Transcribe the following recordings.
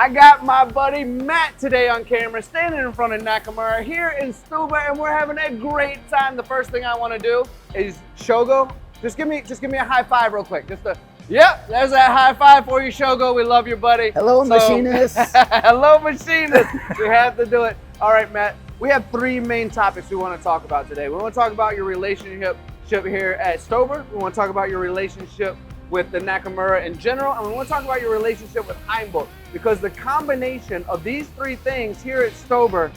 I got my buddy Matt today on camera, standing in front of Nakamura here in Stober, and we're having a great time. The first thing I want to do is Shogo. Just give me a high five real quick. Yep, there's that high five for you, Shogo. We love you, buddy. Hello, machinist. Hello, machinist. We have to do it. All right, Matt. We have three main topics we want to talk about today. We want to talk about your relationship here at Stober. We want to talk about your relationship with the Nakamura in general, and we want to talk about your relationship with Hainbuch, because the combination of these three things here at Stober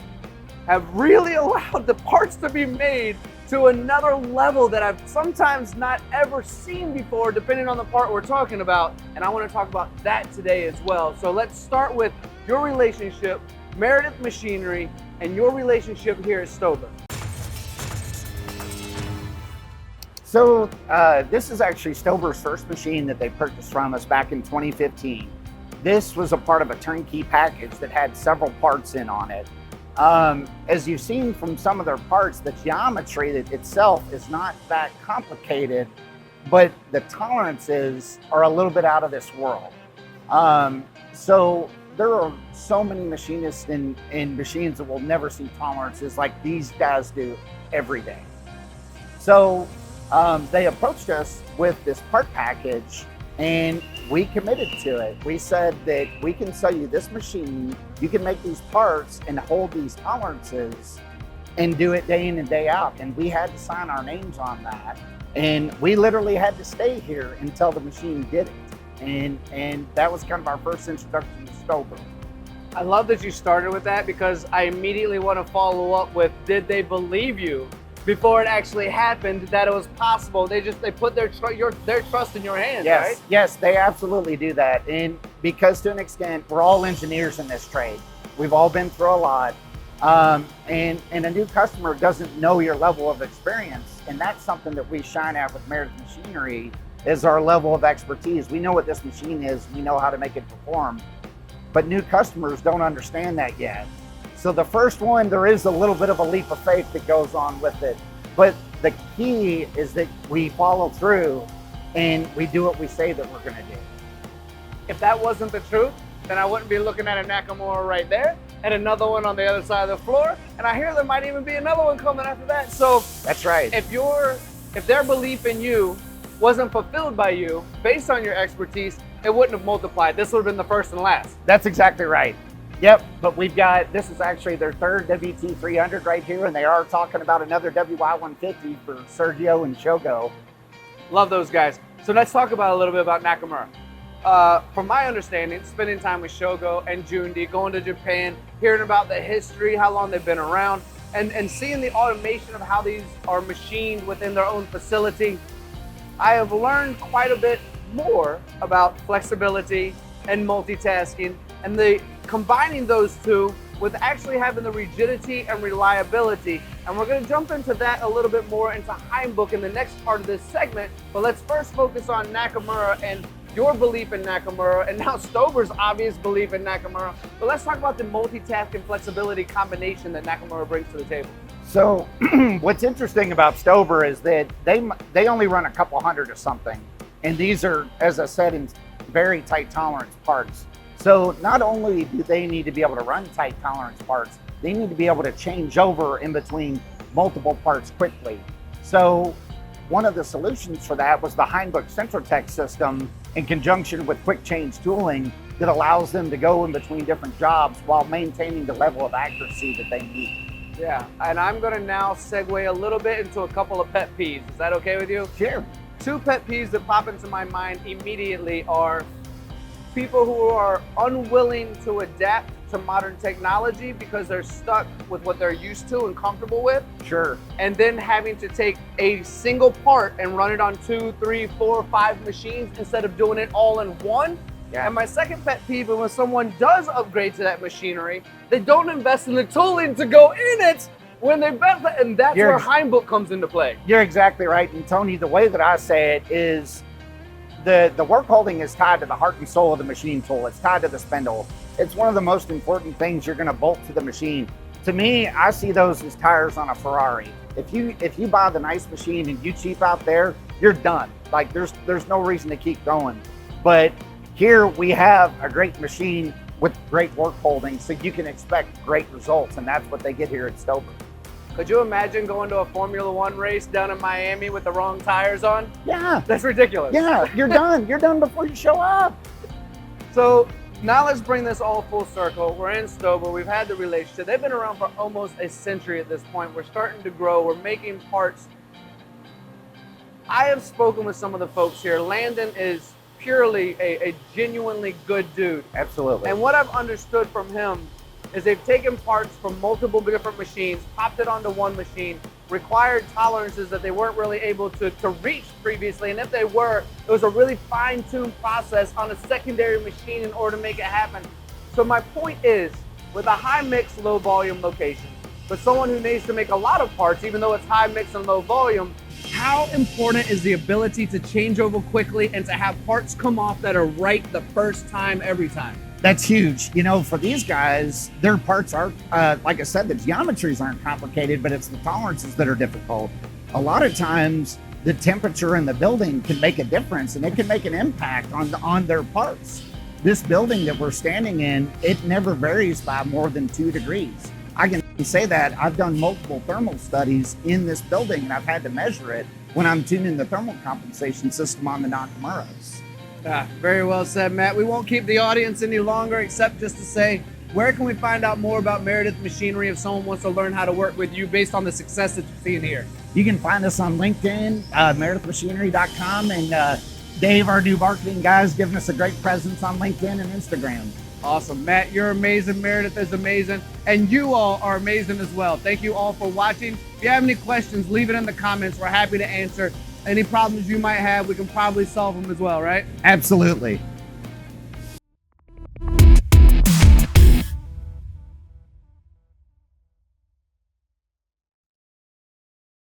have really allowed the parts to be made to another level that I've sometimes not ever seen before, depending on the part we're talking about. And I want to talk about that today as well. So let's start with your relationship, Meredith Machinery, and your relationship here at Stober. So this is actually Stober's first machine that they purchased from us back in 2015. This was a part of a turnkey package that had several parts in on it. As you've seen from some of their parts, the geometry itself is not that complicated, but the tolerances are a little bit out of this world. So there are so many machinists in machines that will never see tolerances like these guys do every day. So they approached us with this part package and we committed to it. We said that we can sell you this machine, you can make these parts and hold these tolerances and do it day in and day out. And we had to sign our names on that. And we literally had to stay here until the machine did it. And that was kind of our first introduction to Stober. I love that you started with that, because I immediately want to follow up with, did they believe you before it actually happened that it was possible? They put their trust in your hands, yes, right? Yes, they absolutely do that. And because to an extent, we're all engineers in this trade. We've all been through a lot. And a new customer doesn't know your level of experience. And that's something that we shine at with Meredith Machinery, is our level of expertise. We know what this machine is, we know how to make it perform, but new customers don't understand that yet. So the first one, there is a little bit of a leap of faith that goes on with it. But the key is that we follow through and we do what we say that we're gonna do. If that wasn't the truth, then I wouldn't be looking at a Nakamura right there and another one on the other side of the floor. And I hear there might even be another one coming after that. So that's right. If their belief in you wasn't fulfilled by you based on your expertise, it wouldn't have multiplied. This would have been the first and last. That's exactly right. Yep, but this is actually their third WT300 right here, and they are talking about another WY150 for Sergio and Shogo. Love those guys. So let's talk about a little bit about Nakamura. From my understanding, spending time with Shogo and Jundi, going to Japan, hearing about the history, how long they've been around, and seeing the automation of how these are machined within their own facility, I have learned quite a bit more about flexibility and multitasking, and combining those two with actually having the rigidity and reliability. And we're going to jump into that a little bit more into Hainbuch in the next part of this segment. But let's first focus on Nakamura and your belief in Nakamura, and now Stober's obvious belief in Nakamura. But let's talk about the multitask and flexibility combination that Nakamura brings to the table. So what's interesting about Stober is that they only run a couple hundred or something. And these are, as I said, in very tight tolerance parts. So not only do they need to be able to run tight tolerance parts, they need to be able to change over in between multiple parts quickly. So one of the solutions for that was the Hainbuch Centrotech system in conjunction with quick change tooling that allows them to go in between different jobs while maintaining the level of accuracy that they need. Yeah, and I'm gonna now segue a little bit into a couple of pet peeves. Is that okay with you? Sure. Two pet peeves that pop into my mind immediately are people who are unwilling to adapt to modern technology because they're stuck with what they're used to and comfortable with. Sure. And then having to take a single part and run it on 2, 3, 4, 5 machines instead of doing it all in one. Yeah. And my second pet peeve is when someone does upgrade to that machinery, they don't invest in the tooling to go in it when they bet, and that's where Hainbuch comes into play. You're exactly right. And Tony, the way that I say it is the work holding is tied to the heart and soul of the machine tool. It's tied to the spindle. It's one of the most important things you're going to bolt to the machine. To me, I see those as tires on a Ferrari. If you buy the nice machine and you cheap out there, you're done. Like there's no reason to keep going. But here we have a great machine with great work holding, so you can expect great results, and that's what they get here at Stober. Could you imagine going to a Formula One race down in Miami with the wrong tires on? Yeah. That's ridiculous. Yeah, you're done. You're done before you show up. So now let's bring this all full circle. We're in Stober. We've had the relationship. They've been around for almost a century at this point. We're starting to grow. We're making parts. I have spoken with some of the folks here. Landon is purely a genuinely good dude. Absolutely. And what I've understood from him is they've taken parts from multiple different machines, popped it onto one machine, required tolerances that they weren't really able to reach previously. And if they were, it was a really fine-tuned process on a secondary machine in order to make it happen. So my point is, with a high mix, low volume location, but someone who needs to make a lot of parts, even though it's high mix and low volume, how important is the ability to change over quickly and to have parts come off that are right the first time, every time? That's huge. You know, for these guys, their parts are, like I said, the geometries aren't complicated, but it's the tolerances that are difficult. A lot of times, the temperature in the building can make a difference, and it can make an impact on their parts. This building that we're standing in, it never varies by more than 2 degrees. I can say that I've done multiple thermal studies in this building, and I've had to measure it when I'm tuning the thermal compensation system on the Nakamuras. Very well said, Matt. We won't keep the audience any longer, except just to say, where can we find out more about Meredith Machinery if someone wants to learn how to work with you based on the success that you're seeing here? You can find us on LinkedIn, meredithmachinery.com, and Dave, our new marketing guy, is giving us a great presence on LinkedIn and Instagram. Awesome. Matt, you're amazing. Meredith is amazing. And you all are amazing as well. Thank you all for watching. If you have any questions, leave it in the comments. We're happy to answer. Any problems you might have, we can probably solve them as well, right? Absolutely.